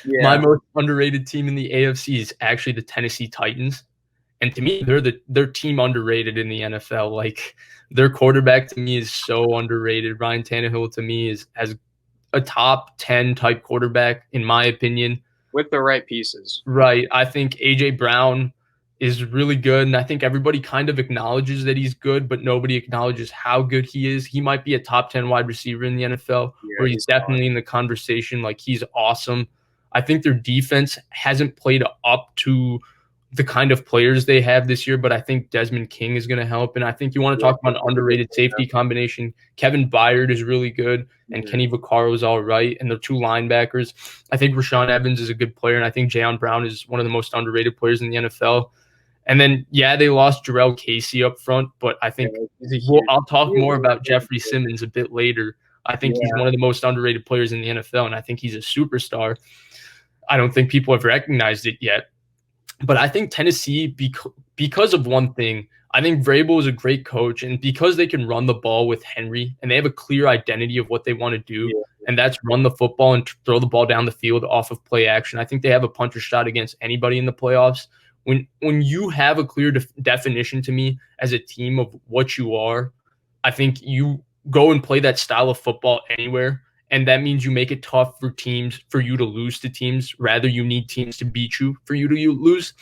My Yeah, most underrated team in the AFC is actually the Tennessee Titans. And to me, their team underrated in the NFL. Like their quarterback to me is so underrated. Ryan Tannehill to me is as a top 10 type quarterback in my opinion. with the right pieces. Right. I think AJ Brown is really good, and I think everybody kind of acknowledges that he's good, but nobody acknowledges how good he is. He might be a top 10 wide receiver in the NFL, Yeah, or he's he's solid. definitely in the conversation. Like he's awesome. I think their defense hasn't played up to the kind of players they have this year, but I think Desmond King is going to help. And I think you want to Yeah, talk about an underrated safety combination. Kevin Byard is really good, and mhm. Kenny Vaccaro is all right. And the two linebackers, I think Rashawn Evans is a good player, and I think Jayon Brown is one of the most underrated players in the NFL. And then, yeah, they lost Jarrell Casey up front, but I Yeah, think he's a huge. I'll talk He is more a about huge Jeffrey player. Simmons a bit later. I think he's Yeah, one of the most underrated players in the NFL, and I think he's a superstar. I don't think people have recognized it yet. But I think Tennessee, because of one thing, I think Vrabel is a great coach, and because they can run the ball with Henry, and they have a clear identity of what they want to do, yeah, and that's run the football and throw the ball down the field off of play action. I think they have a puncher shot against anybody in the playoffs. When you have a clear definition to me as a team of what you are, I think you go and play that style of football anywhere. And that means you make it tough for teams for you to lose to teams. Rather, you need teams to beat you for you to lose.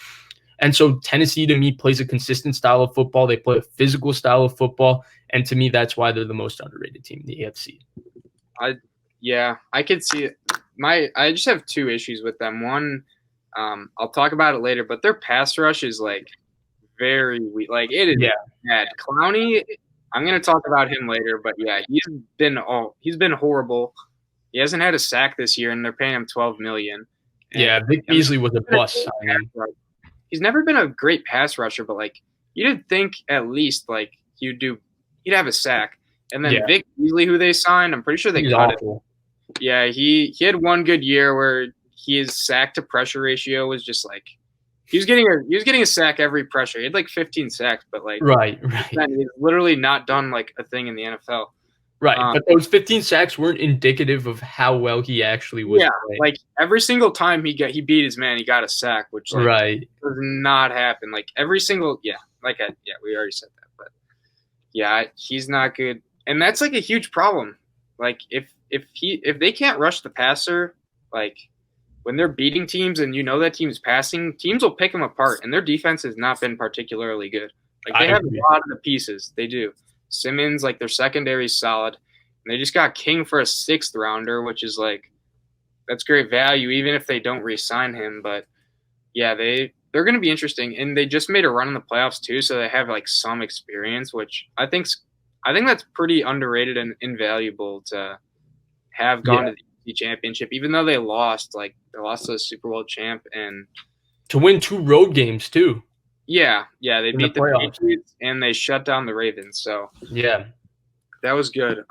And so Tennessee to me plays a consistent style of football. They play a physical style of football. And to me, that's why they're the most underrated team in the AFC. I I could see it. I just have two issues with them. One, I'll talk about it later, but their pass rush is like very weak. Like it is Yeah. bad. Clowney, I'm gonna talk about him later, but yeah, he's been horrible. He hasn't had a sack this year, and they're paying him 12 million. And Yeah. Vic Beasley was a bust signing. he's never been a great pass rusher, but like you did think at least like he'd have a sack. And then Yeah. Vic Beasley, who they signed, I'm pretty sure they He's cut it. awful. Yeah, he had one good year where his sack to pressure ratio was just like he was getting a sack every pressure. He had like 15 sacks, but like Right. Right. he's literally not done like a thing in the NFL. Right. Um, But those 15 sacks weren't indicative of how well he actually was yeah, playing. like every single time he beat his man, he got a sack, which like Right. does not happen. Like every single we already said that, but yeah, he's not good, and that's like a huge problem. Like if they can't rush the passer, like when they're beating teams and you know that team's passing, teams will pick them apart, and their defense has not been particularly good. Like I they have agree. a lot of the pieces, they do. Simmons, like their secondary is solid, and they just got King for a sixth rounder, which is like that's great value, even if they don't re-sign him. But yeah, they're going to be interesting, and they just made a run in the playoffs too, so they have like some experience, which I think that's pretty underrated and invaluable to have gone Yeah. to the championship, even though they lost. Like they lost to the Super Bowl champ, and To win 2 road games too yeah, they in the beat the playoffs. Patriots and they shut down the Ravens. So Yeah. that was good.